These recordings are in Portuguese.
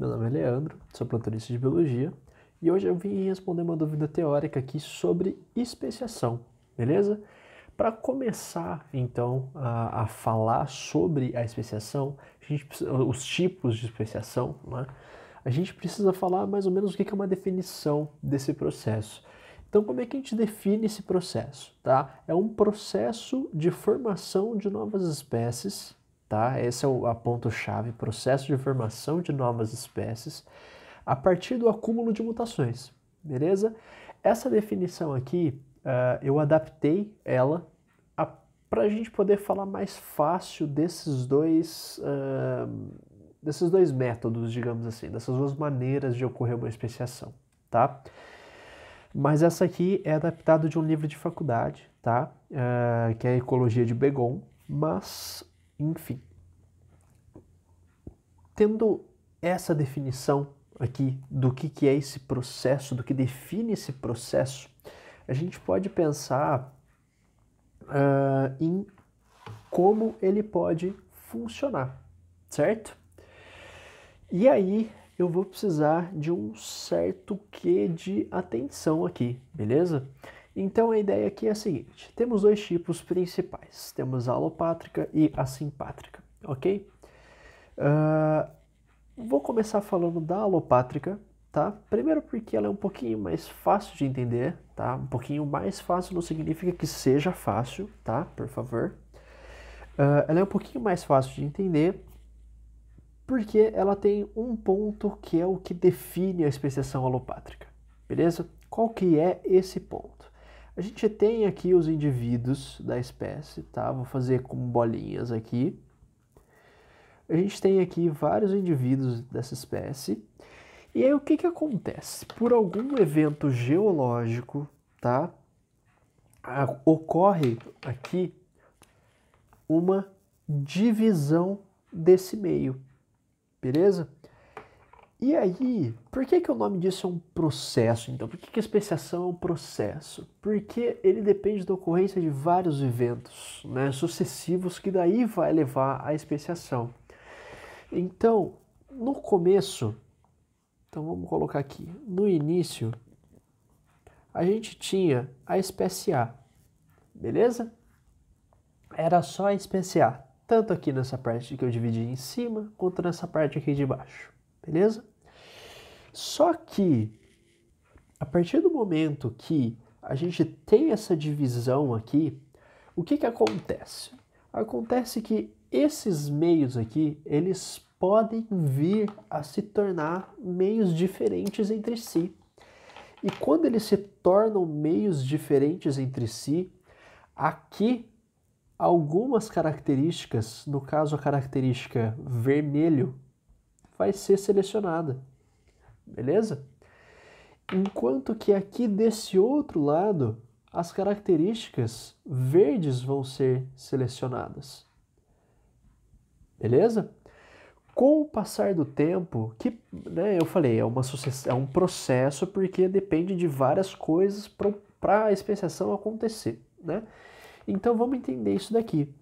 Meu nome é Leandro, sou plantonista de Biologia e hoje eu vim responder uma dúvida teórica aqui sobre especiação, beleza? Para começar, então, a falar sobre a especiação, os tipos de especiação, né? A gente precisa falar mais ou menos o que é uma definição desse processo. Então, como é que a gente define esse processo, tá? É um processo de formação de novas espécies, tá? Esse é a ponto-chave, processo de formação de novas espécies, a partir do acúmulo de mutações, beleza? Essa definição aqui, eu adaptei ela para a gente poder falar mais fácil desses dois métodos, digamos assim, dessas duas maneiras de ocorrer uma especiação, tá? Mas essa aqui é adaptada de um livro de faculdade, tá? Que é a Ecologia de Begon, mas, enfim. Tendo essa definição aqui do que é esse processo, do que define esse processo, a gente pode pensar em como ele pode funcionar, certo? E aí eu vou precisar de um certo quê de atenção aqui, beleza? Então a ideia aqui é a seguinte: temos dois tipos principais, temos a alopátrica e a simpátrica, ok? Vou começar falando da alopátrica, tá? Primeiro porque ela é um pouquinho mais fácil de entender, tá? Um pouquinho mais fácil não significa que seja fácil, tá? Por favor. Ela é um pouquinho mais fácil de entender porque ela tem um ponto que é o que define a especiação alopátrica, beleza? Qual que é esse ponto? A gente tem aqui os indivíduos da espécie, tá? Vou fazer com bolinhas aqui. A gente tem aqui vários indivíduos dessa espécie. E aí o que acontece? Por algum evento geológico, tá? Ocorre aqui uma divisão desse meio, beleza? E aí, por que o nome disso é um processo, então? Por que a especiação é um processo? Porque ele depende da ocorrência de vários eventos, né, sucessivos, que daí vai levar à especiação. Então, no começo, então vamos colocar aqui, no início, a gente tinha a espécie A, beleza? Era só a espécie A, tanto aqui nessa parte que eu dividi em cima, quanto nessa parte aqui de baixo, beleza? Só que, a partir do momento que a gente tem essa divisão aqui, o que acontece? Acontece que esses meios aqui, eles podem vir a se tornar meios diferentes entre si. E quando eles se tornam meios diferentes entre si, aqui algumas características, no caso a característica vermelho, vai ser selecionada, beleza? Enquanto que aqui desse outro lado, as características verdes vão ser selecionadas, beleza? Com o passar do tempo, que né, eu falei, é um processo porque depende de várias coisas para a especiação acontecer, né? Então vamos entender isso daqui.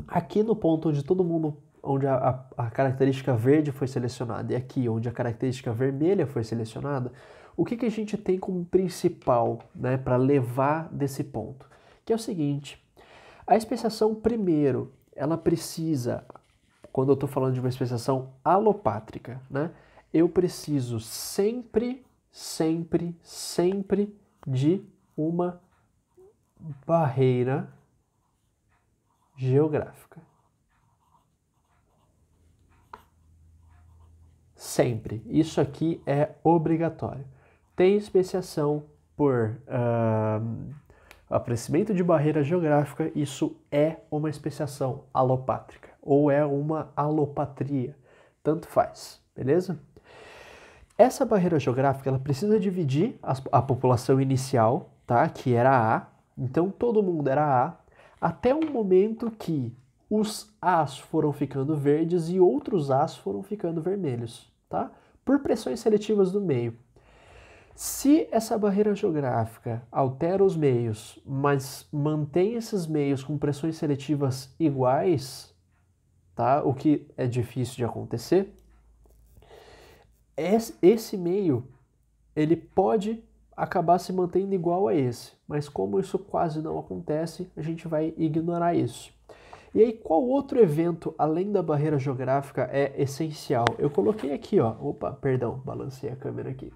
Aqui no ponto onde todo mundo, onde a característica verde foi selecionada e aqui onde a característica vermelha foi selecionada, o que a gente tem como principal, né, para levar desse ponto? Que é o seguinte: a especiação primeiro, ela precisa, quando eu estou falando de uma especiação alopátrica, né, eu preciso sempre de uma barreira geográfica. Sempre. Isso aqui é obrigatório. Tem especiação por aparecimento de barreira geográfica, isso é uma especiação alopátrica ou é uma alopatria, tanto faz, beleza? Essa barreira geográfica ela precisa dividir a população inicial, tá? Que era A, então todo mundo era A, até um momento que os As foram ficando verdes e outros As foram ficando vermelhos, tá? Por pressões seletivas do meio. Se essa barreira geográfica altera os meios, mas mantém esses meios com pressões seletivas iguais, tá? O que é difícil de acontecer, esse meio, ele pode acabar se mantendo igual a esse, mas como isso quase não acontece, a gente vai ignorar isso. E aí, qual outro evento, além da barreira geográfica, é essencial? Eu coloquei aqui, ó. Opa, perdão, balancei a câmera aqui.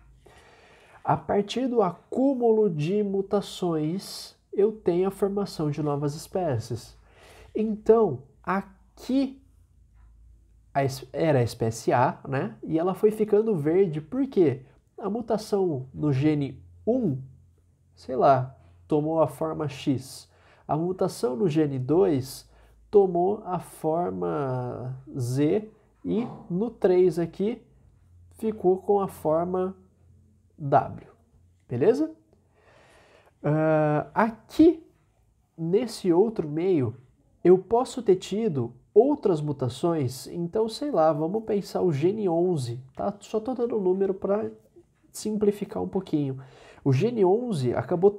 A partir do acúmulo de mutações, eu tenho a formação de novas espécies. Então, aqui era a espécie A, né? E ela foi ficando verde, por quê? A mutação no gene 1, sei lá, tomou a forma X. A mutação no gene 2 tomou a forma Z e no 3 aqui ficou com a forma W. Beleza? Aqui, nesse outro meio, eu posso ter tido outras mutações, então sei lá, vamos pensar o gene 11, tá? Só estou dando um número para simplificar um pouquinho. O gene 11 acabou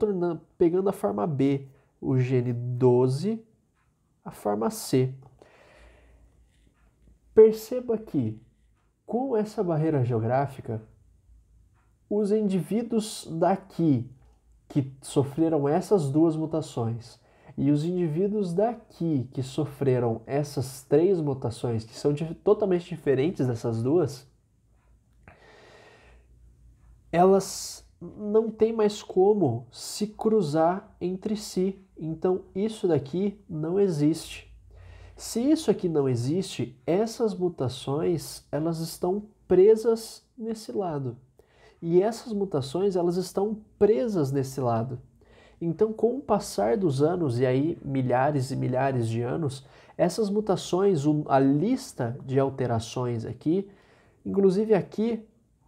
pegando a forma B, o gene 12 a forma C. Perceba que, com essa barreira geográfica, os indivíduos daqui que sofreram essas duas mutações e os indivíduos daqui que sofreram essas 3 mutações, que são totalmente diferentes dessas duas, elas não têm mais como se cruzar entre si. Então, isso daqui não existe. Se isso aqui não existe, essas mutações, elas estão presas nesse lado. E essas mutações, elas estão presas nesse lado. Então, com o passar dos anos, e aí milhares e milhares de anos, essas mutações, a lista de alterações aqui, inclusive aqui,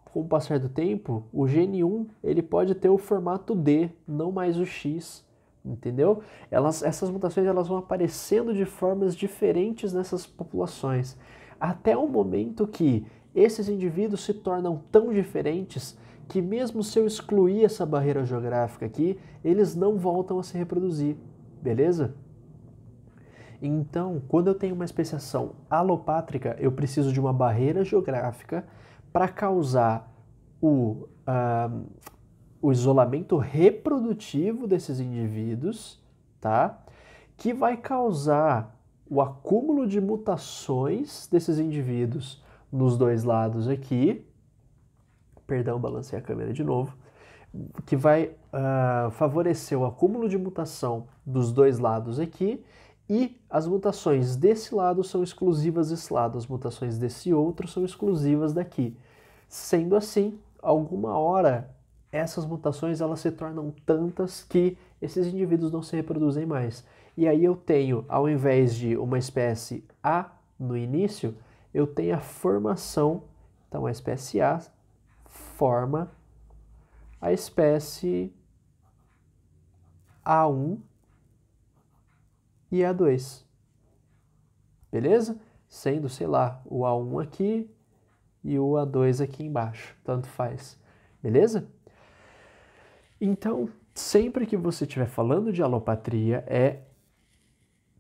com o passar do tempo, o gene 1 ele pode ter o formato D, não mais o X, entendeu? Essas mutações elas vão aparecendo de formas diferentes nessas populações, até o momento que esses indivíduos se tornam tão diferentes que mesmo se eu excluir essa barreira geográfica aqui, eles não voltam a se reproduzir, beleza? Então, quando eu tenho uma especiação alopátrica, eu preciso de uma barreira geográfica para causar o isolamento reprodutivo desses indivíduos, tá? Que vai causar o acúmulo de mutações desses indivíduos nos dois lados aqui. Perdão, balancei a câmera de novo. Que vai favorecer o acúmulo de mutação dos dois lados aqui, e as mutações desse lado são exclusivas desse lado, as mutações desse outro são exclusivas daqui. Sendo assim, alguma hora essas mutações elas se tornam tantas que esses indivíduos não se reproduzem mais. E aí eu tenho, ao invés de uma espécie A no início, eu tenho a formação, então a espécie A forma a espécie A1 e A2. Beleza? Sendo, sei lá, o A1 aqui e o A2 aqui embaixo. Tanto faz. Beleza? Então, sempre que você estiver falando de alopatria, é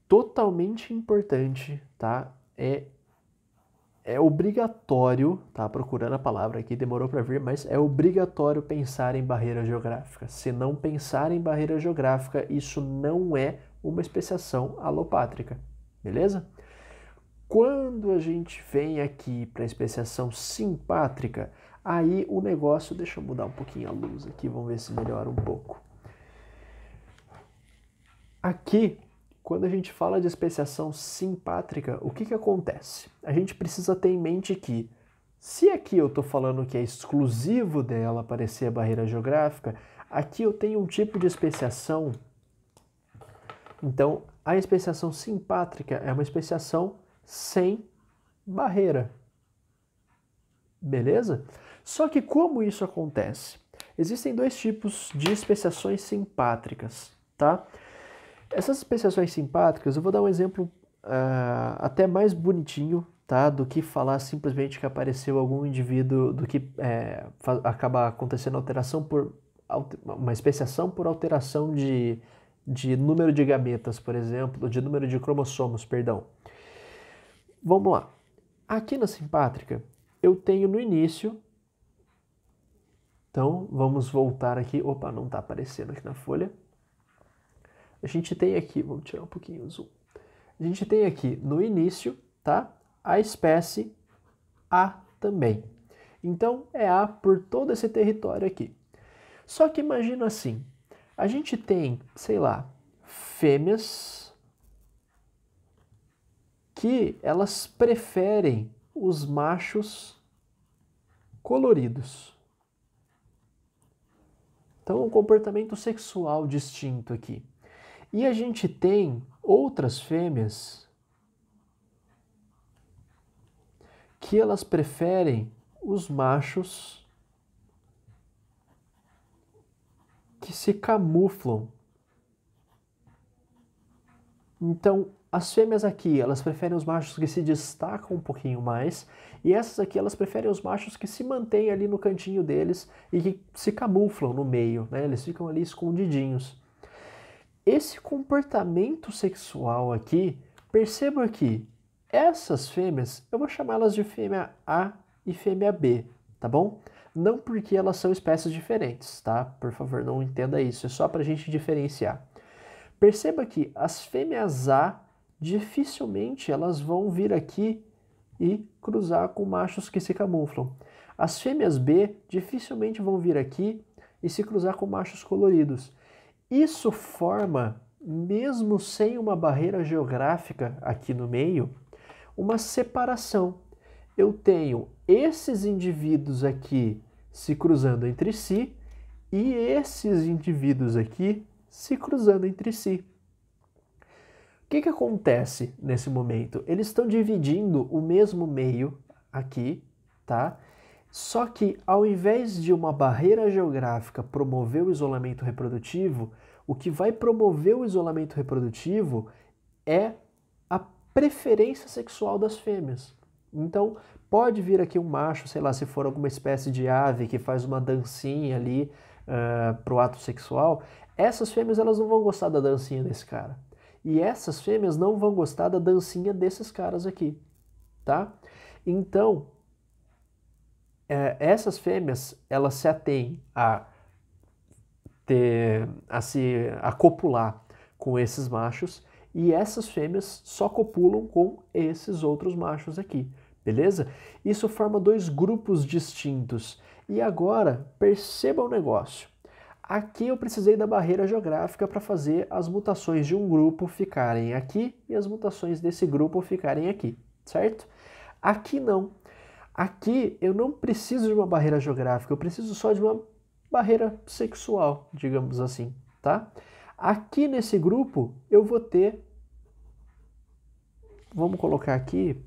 totalmente importante, tá? É obrigatório, tá? Procurando a palavra aqui, demorou para vir, mas é obrigatório pensar em barreira geográfica. Se não pensar em barreira geográfica, isso não é uma especiação alopátrica, beleza? Quando a gente vem aqui para a especiação simpátrica, aí o negócio, deixa eu mudar um pouquinho a luz aqui, vamos ver se melhora um pouco. Aqui, quando a gente fala de especiação simpátrica, o que acontece? A gente precisa ter em mente que, se aqui eu estou falando que é exclusivo dela aparecer a barreira geográfica, aqui eu tenho um tipo de especiação. Então, a especiação simpátrica é uma especiação sem barreira. Beleza? Só que como isso acontece? Existem 2 tipos de especiações simpátricas, tá? Essas especiações simpátricas, eu vou dar um exemplo até mais bonitinho, tá? Do que falar simplesmente que apareceu algum indivíduo, do que acaba acontecendo alteração por uma especiação por alteração de número de gametas, por exemplo, de número de cromossomos, perdão. Vamos lá. Aqui na simpátrica, eu tenho no início Então, vamos voltar aqui. Opa, não está aparecendo aqui na folha. A gente tem aqui, vamos tirar um pouquinho o zoom. A gente tem aqui no início, tá? A espécie A também. Então, é A por todo esse território aqui. Só que imagina assim, a gente tem, sei lá, fêmeas que elas preferem os machos coloridos. Então, um comportamento sexual distinto aqui. E a gente tem outras fêmeas que elas preferem os machos que se camuflam. Então, as fêmeas aqui, elas preferem os machos que se destacam um pouquinho mais, e essas aqui, elas preferem os machos que se mantêm ali no cantinho deles e que se camuflam no meio, né? Eles ficam ali escondidinhos. Esse comportamento sexual aqui, perceba que essas fêmeas, eu vou chamá-las de fêmea A e fêmea B, tá bom? Não porque elas são espécies diferentes, tá? Por favor, não entenda isso, é só para a gente diferenciar. Perceba que as fêmeas A, dificilmente elas vão vir aqui e cruzar com machos que se camuflam. As fêmeas B dificilmente vão vir aqui e se cruzar com machos coloridos. Isso forma, mesmo sem uma barreira geográfica aqui no meio, uma separação. Eu tenho esses indivíduos aqui se cruzando entre si e esses indivíduos aqui se cruzando entre si. O que acontece nesse momento? Eles estão dividindo o mesmo meio aqui, tá? Só que ao invés de uma barreira geográfica promover o isolamento reprodutivo, o que vai promover o isolamento reprodutivo é a preferência sexual das fêmeas. Então, pode vir aqui um macho, sei lá, se for alguma espécie de ave que faz uma dancinha ali pro ato sexual, essas fêmeas elas não vão gostar da dancinha desse cara. E essas fêmeas não vão gostar da dancinha desses caras aqui, tá? Então, essas fêmeas, elas se atêm a se copular com esses machos, e essas fêmeas só copulam com esses outros machos aqui, beleza? Isso forma dois grupos distintos. E agora, perceba o negócio. Aqui eu precisei da barreira geográfica para fazer as mutações de um grupo ficarem aqui e as mutações desse grupo ficarem aqui, certo? Aqui não. Aqui eu não preciso de uma barreira geográfica, eu preciso só de uma barreira sexual, digamos assim, tá? Aqui nesse grupo eu vou ter, vamos colocar aqui,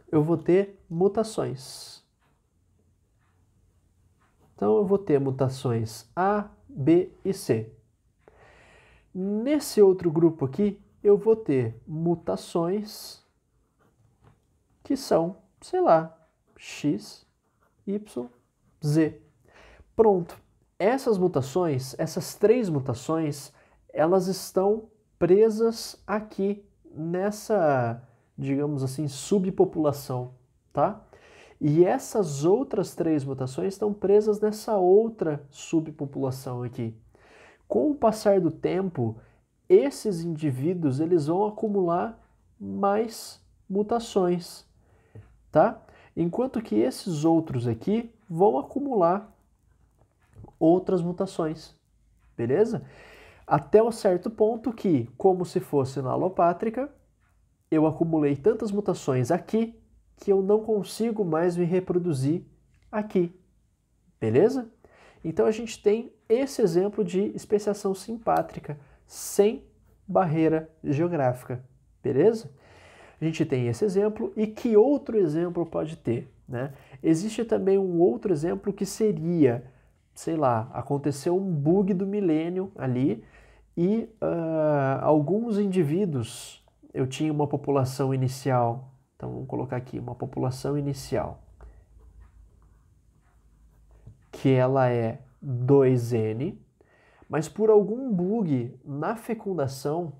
eu vou ter mutações. Então eu vou ter mutações A, B e C. Nesse outro grupo aqui, eu vou ter mutações que são, sei lá, X, Y, Z. Pronto. Essas mutações, essas três mutações, elas estão presas aqui nessa, digamos assim, subpopulação, tá? E essas outras três mutações estão presas nessa outra subpopulação aqui. Com o passar do tempo, esses indivíduos eles vão acumular mais mutações, tá? Enquanto que esses outros aqui vão acumular outras mutações, beleza? Até um certo ponto que, como se fosse na alopátrica, eu acumulei tantas mutações aqui que eu não consigo mais me reproduzir aqui, beleza? Então a gente tem esse exemplo de especiação simpátrica sem barreira geográfica, beleza? A gente tem esse exemplo, e que outro exemplo pode ter, né? Existe também um outro exemplo que seria, sei lá, aconteceu um bug do milênio ali e alguns indivíduos, eu tinha uma população inicial, então vamos colocar aqui, uma população inicial, que ela é 2N, mas por algum bug na fecundação,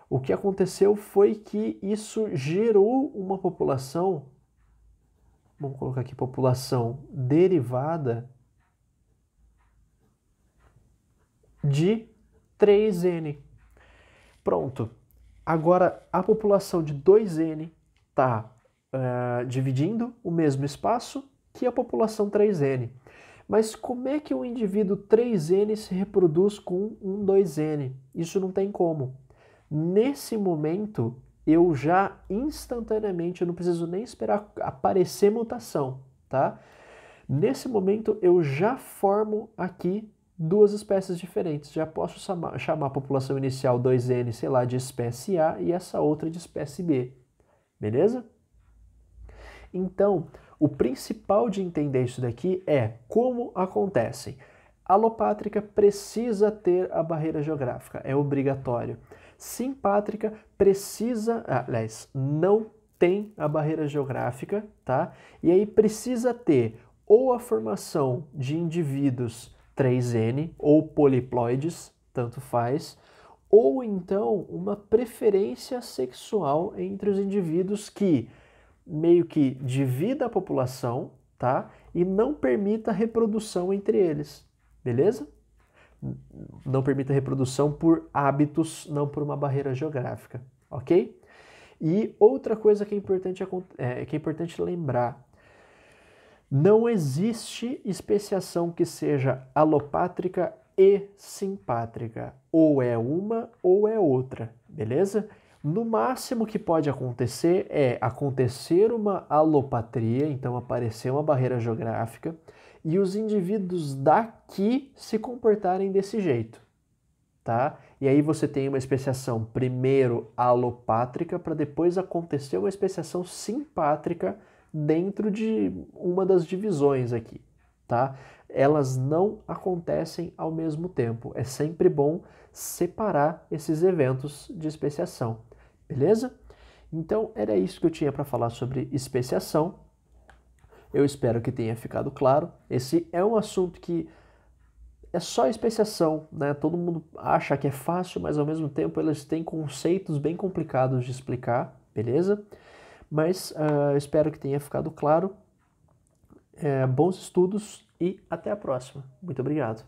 o que aconteceu foi que isso gerou uma população, vamos colocar aqui, população derivada de 3N. Pronto. Agora, a população de 2N está dividindo o mesmo espaço que a população 3N. Mas como é que o indivíduo 3N se reproduz com um 2N? Isso não tem como. Nesse momento, eu já instantaneamente, eu não preciso nem esperar aparecer mutação, tá? Nesse momento, eu já formo aqui duas espécies diferentes. Já posso chamar a população inicial 2N, sei lá, de espécie A e essa outra de espécie B. Beleza? Então, o principal de entender isso daqui é como acontecem. Alopátrica precisa ter a barreira geográfica, é obrigatório. Simpátrica precisa, aliás, não tem a barreira geográfica, tá? E aí precisa ter ou a formação de indivíduos 3N ou poliploides, tanto faz, ou então uma preferência sexual entre os indivíduos que meio que divida a população, tá? E não permita reprodução entre eles, beleza? Não permita reprodução por hábitos, não por uma barreira geográfica, ok? E outra coisa que é importante lembrar, não existe especiação que seja alopátrica e simpátrica, ou é uma ou é outra, beleza? No máximo que pode acontecer é acontecer uma alopatria, então aparecer uma barreira geográfica, e os indivíduos daqui se comportarem desse jeito, tá? E aí você tem uma especiação primeiro alopátrica para depois acontecer uma especiação simpátrica dentro de uma das divisões aqui, tá? Elas não acontecem ao mesmo tempo. É sempre bom separar esses eventos de especiação, beleza? Então era isso que eu tinha para falar sobre especiação. Eu espero que tenha ficado claro. Esse é um assunto que é só especiação, né? Todo mundo acha que é fácil, mas ao mesmo tempo eles têm conceitos bem complicados de explicar, beleza? Mas espero que tenha ficado claro. Bons estudos e até a próxima. Muito obrigado.